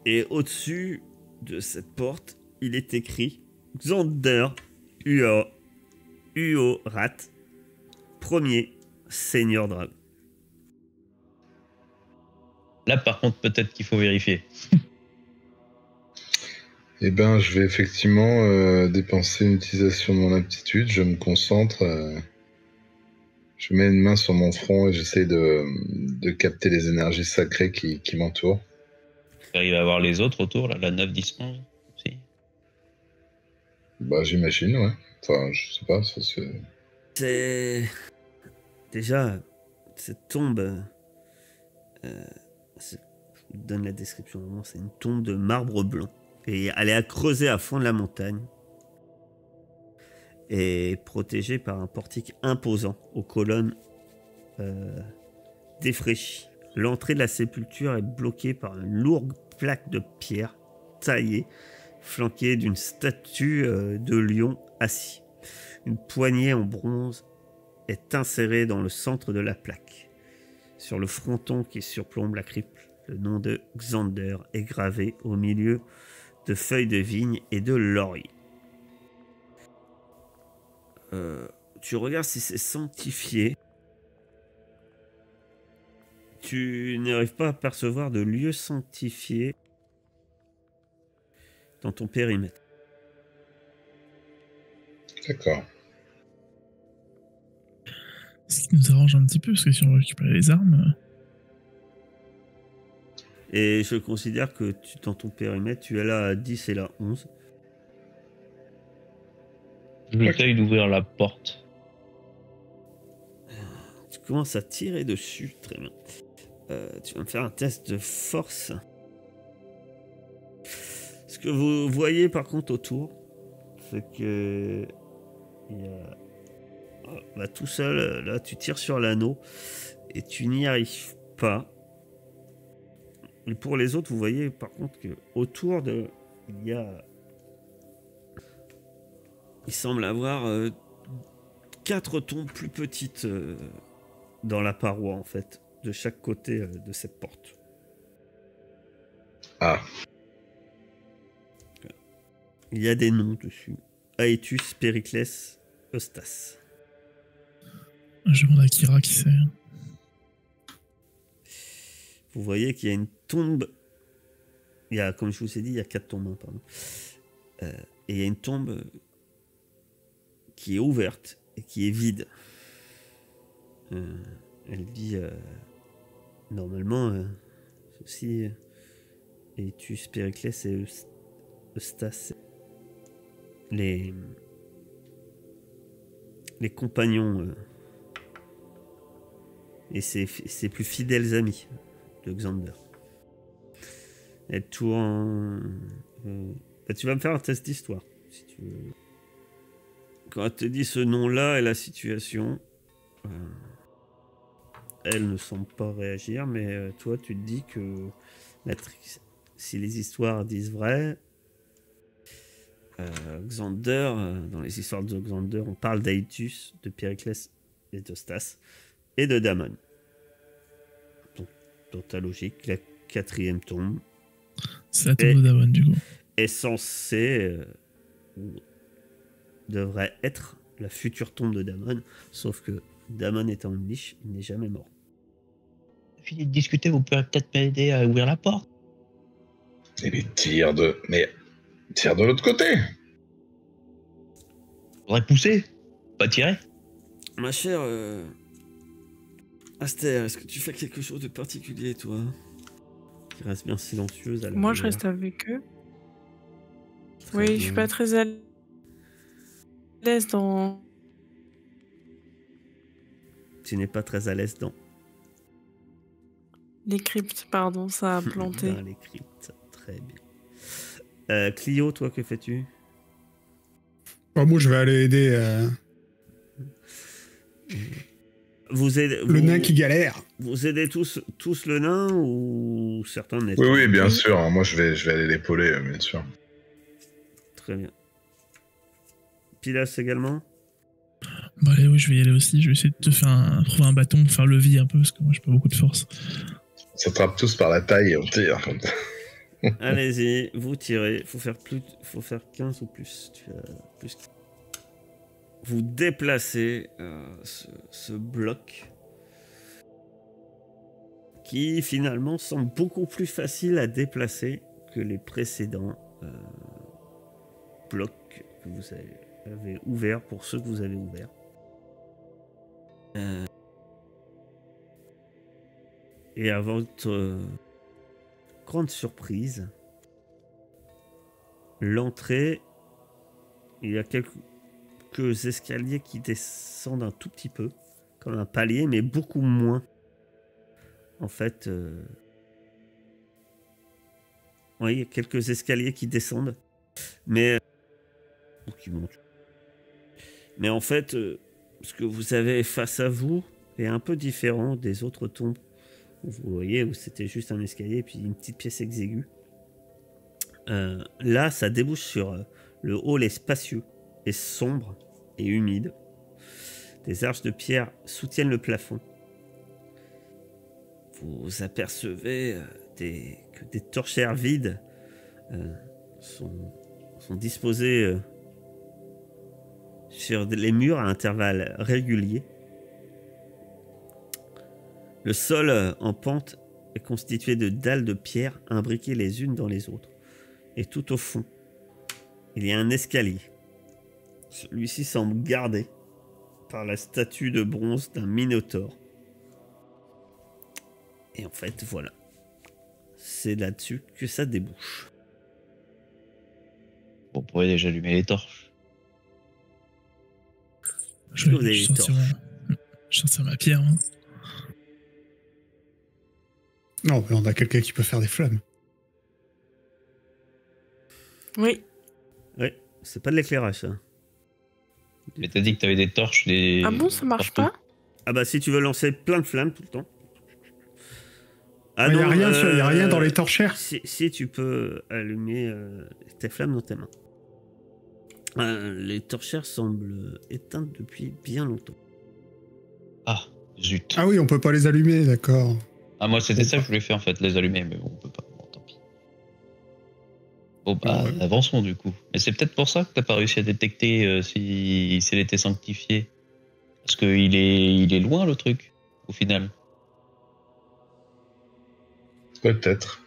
Et au-dessus de cette porte, il est écrit Xander Uorat, premier seigneur dragon. Là, par contre, peut-être qu'il faut vérifier. Eh ben, je vais effectivement dépenser une utilisation de mon aptitude. Je me concentre. Je mets une main sur mon front et j'essaie de capter les énergies sacrées qui m'entourent. Tu arrives à voir les autres autour, là, la 9, 10, 11 aussi. Bah, j'imagine, ouais. Enfin, je sais pas, ça c'est... C'est. Déjà, cette tombe. Je vous donne la description vraiment. C'est une tombe de marbre blanc. Et elle est à creuser à fond de la montagne. Et protégée par un portique imposant aux colonnes défraîchies. L'entrée de la sépulture est bloquée par une lourde plaque de pierre taillée, flanquée d'une statue de lion assis. Une poignée en bronze est insérée dans le centre de la plaque. Sur le fronton qui surplombe la crypte, le nom de Xander est gravé au milieu de feuilles de vigne et de laurier. Tu regardes si c'est sanctifié. Tu n'arrives pas à percevoir de lieu sanctifié dans ton périmètre. D'accord. Ce qui nous arrange un petit peu, parce que si on récupère les armes... Et je considère que dans ton périmètre, tu es là à 10 et là 11. J'essaye d'ouvrir la porte. Tu commences à tirer dessus, très bien. Tu vas me faire un test de force. Ce que vous voyez par contre autour, c'est que il y a... Bah, tout seul, là tu tires sur l'anneau et tu n'y arrives pas. Et pour les autres, vous voyez par contre que autour de, il semble avoir 4 tombes plus petites dans la paroi en fait, de chaque côté de cette porte. Ah, Il y a des noms dessus. Aetus, Périclès, Eustas. Je demande à Kira qui c'est. Vous voyez qu'il y a une tombe. Il y a, comme je vous ai dit, il y a 4 tombes, hein, pardon. Et il y a une tombe qui est ouverte et qui est vide. Elle dit normalement ceci Aetus, Périclès et Eustas, les compagnons et ses plus fidèles amis de Xander. Et tout en... tu vas me faire un test d'histoire, si tu veux. Quand elle te dit ce nom-là et la situation, elle ne semble pas réagir, mais toi, tu te dis que si les histoires disent vrai, Xander, dans les histoires de Xander, on parle d'Aetus, de Périclès et d'Eustas, et de Damon. Donc, dans ta logique, la 4e tombe C'est la tombe de Damon, du coup. est censée devrait être la future tombe de Damon, sauf que Damon étant une liche, il n'est jamais mort. Fini de discuter, vous pouvez peut-être m'aider à ouvrir la porte. et les tire de... Mais tire de l'autre côté. Faudrait pousser. pas tirer? Ma chère Aster, est-ce que tu fais quelque chose de particulier, toi? Qui reste bien silencieuse. À Moi, je reste avec eux. Oui, je suis pas très à l'aise dans Tu n'es pas très à l'aise dans les cryptes, pardon, ça a planté. dans les cryptes. Très bien. Clio, toi, que fais-tu? Moi, je vais aller aider Vous aidez, le nain qui galère. Vous aidez tous le nain ou certains n'êtes Oui, pas? oui, bien sûr. Moi, je vais aller l'épauler, bien sûr. Très bien. Pilas également? Bah allez, oui, je vais y aller aussi. Je vais essayer de trouver un bâton pour faire levier un peu, parce que moi, j'ai pas beaucoup de force. On s'attrape tous par la taille et on tire. Allez-y, vous tirez. Faut faire 15 ou plus. Tu as plus. Vous déplacez ce bloc qui finalement semble beaucoup plus facile à déplacer que les précédents blocs que vous avez ouverts, pour ceux que vous avez ouverts. Et à votre grande surprise, l'entrée, il y a quelques escaliers qui descendent un tout petit peu, comme un palier, mais beaucoup moins. En fait, oui, il y a quelques escaliers qui descendent, mais ou qui montent. Mais en fait, ce que vous avez face à vous est un peu différent des autres tombes. Vous voyez, où c'était juste un escalier et puis une petite pièce exiguë. Là, ça débouche sur le hall est spacieux et sombre et humide. Des arches de pierre soutiennent le plafond. Vous apercevez que des torchères vides sont disposées sur les murs à intervalles réguliers. Le sol en pente est constitué de dalles de pierre imbriquées les unes dans les autres. Et tout au fond, il y a un escalier. Celui-ci semble gardé par la statue de bronze d'un minotaure. Et en fait, voilà. C'est là-dessus que ça débouche. On pourrait déjà allumer les torches. Je Vous avez vais les sortir ma pierre. Hein. Non, mais on a quelqu'un qui peut faire des flammes. Oui. Ouais, c'est pas de l'éclairage, ça. Mais t'as dit que t'avais des torches, des... Ah bon, ça marche partout. pas? Ah bah si tu veux lancer plein de flammes tout le temps. Ah Il n'y non, a rien dans les torchères. Si tu peux allumer tes flammes dans tes mains. Les torchères semblent éteintes depuis bien longtemps. Ah, zut. Ah oui, on peut pas les allumer, d'accord. Ah, moi, c'était ça que je voulais faire, en fait, les allumer, mais bon, on peut pas. Bon, tant pis. Bon, bah, Ouais. avançons, du coup. Mais c'est peut-être pour ça que t'as pas réussi à détecter s'il était sanctifié. Parce qu'il est loin, le truc, au final. Peut-être.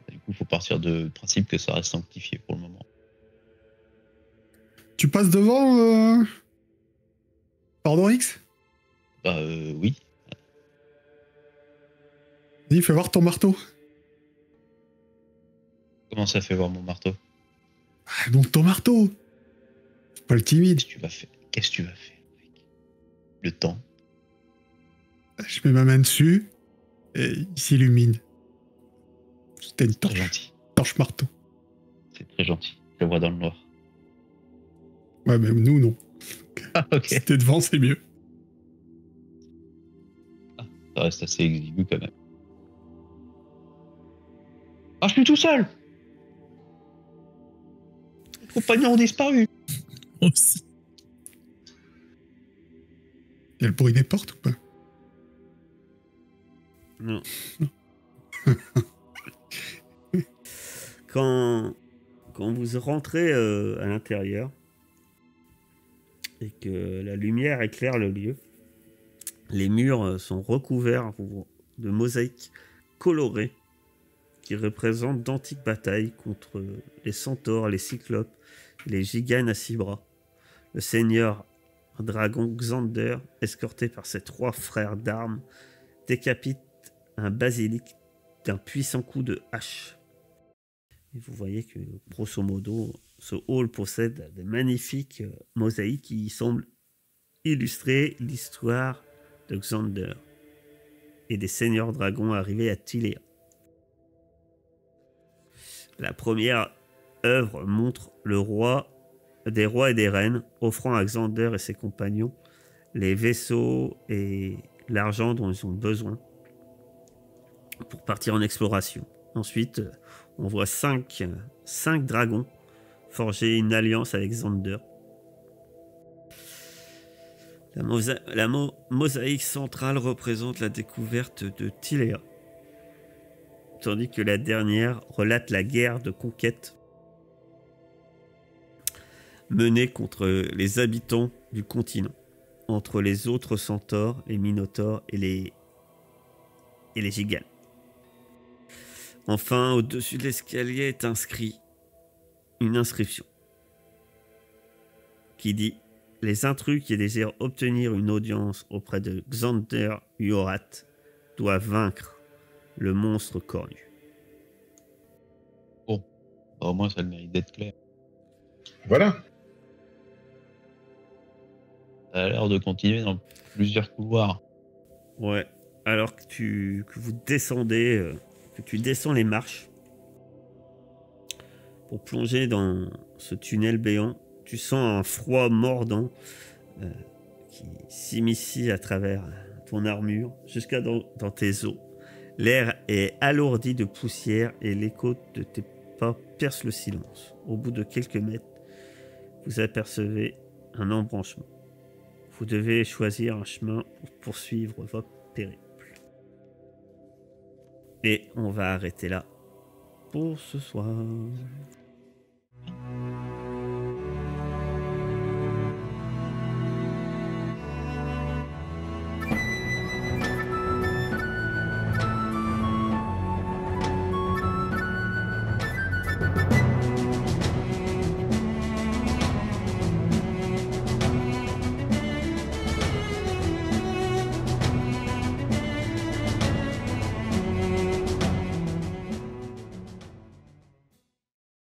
Du coup, faut partir du principe que ça reste sanctifié pour le moment. Tu passes devant Pardon, X? Bah, oui. Vas-y, fais voir ton marteau. Comment ça fait voir mon marteau? Ah, monte ton marteau. Pas le timide. Qu'est-ce que tu vas faire avec le temps? Je mets ma main dessus et il s'illumine. C'était une Très torche. gentil. Torche marteau. C'est très gentil. Je le vois dans le noir. Ouais, mais nous, non. Ah, ok. Si t'es devant, c'est mieux. Ça reste assez exigu quand même. Ah, je suis tout seul! Les compagnons ont disparu! Moi aussi. Il y a le bruit des portes ou pas? Non. Quand vous rentrez à l'intérieur et que la lumière éclaire le lieu, les murs sont recouverts de mosaïques colorées qui représentent d'antiques batailles contre les centaures, les cyclopes, les giganes à 6 bras. Le seigneur dragon Xander, escorté par ses 3 frères d'armes, décapite un basilic d'un puissant coup de hache. Et vous voyez que, grosso modo, ce hall possède de magnifiques mosaïques qui semblent illustrer l'histoire de Xander et des seigneurs dragons arrivés à Tilea. La première œuvre montre le roi, des rois et des reines offrant à Xander et ses compagnons les vaisseaux et l'argent dont ils ont besoin pour partir en exploration. Ensuite, on voit 5 dragons forger une alliance avec Xander. La mosaïque centrale représente la découverte de Tilea, tandis que la dernière relate la guerre de conquête menée contre les habitants du continent, entre les autres centaures, les minotaures et les gigales. Enfin, au-dessus de l'escalier est inscrit une inscription qui dit « Les intrus qui désirent obtenir une audience auprès de Xander Uorat doivent vaincre le monstre cornu. » Bon, au moins ça a le mérite d'être clair. Voilà. Ça a l'air de continuer dans plusieurs couloirs. Ouais, alors que vous descendez, que tu descends les marches pour plonger dans ce tunnel béant, tu sens un froid mordant qui s'immisce à travers ton armure jusqu'à dans tes os. L'air est alourdi de poussière et l'écho de tes pas perce le silence. Au bout de quelques mètres, vous apercevez un embranchement. Vous devez choisir un chemin pour poursuivre votre périple. Et on va arrêter là pour ce soir.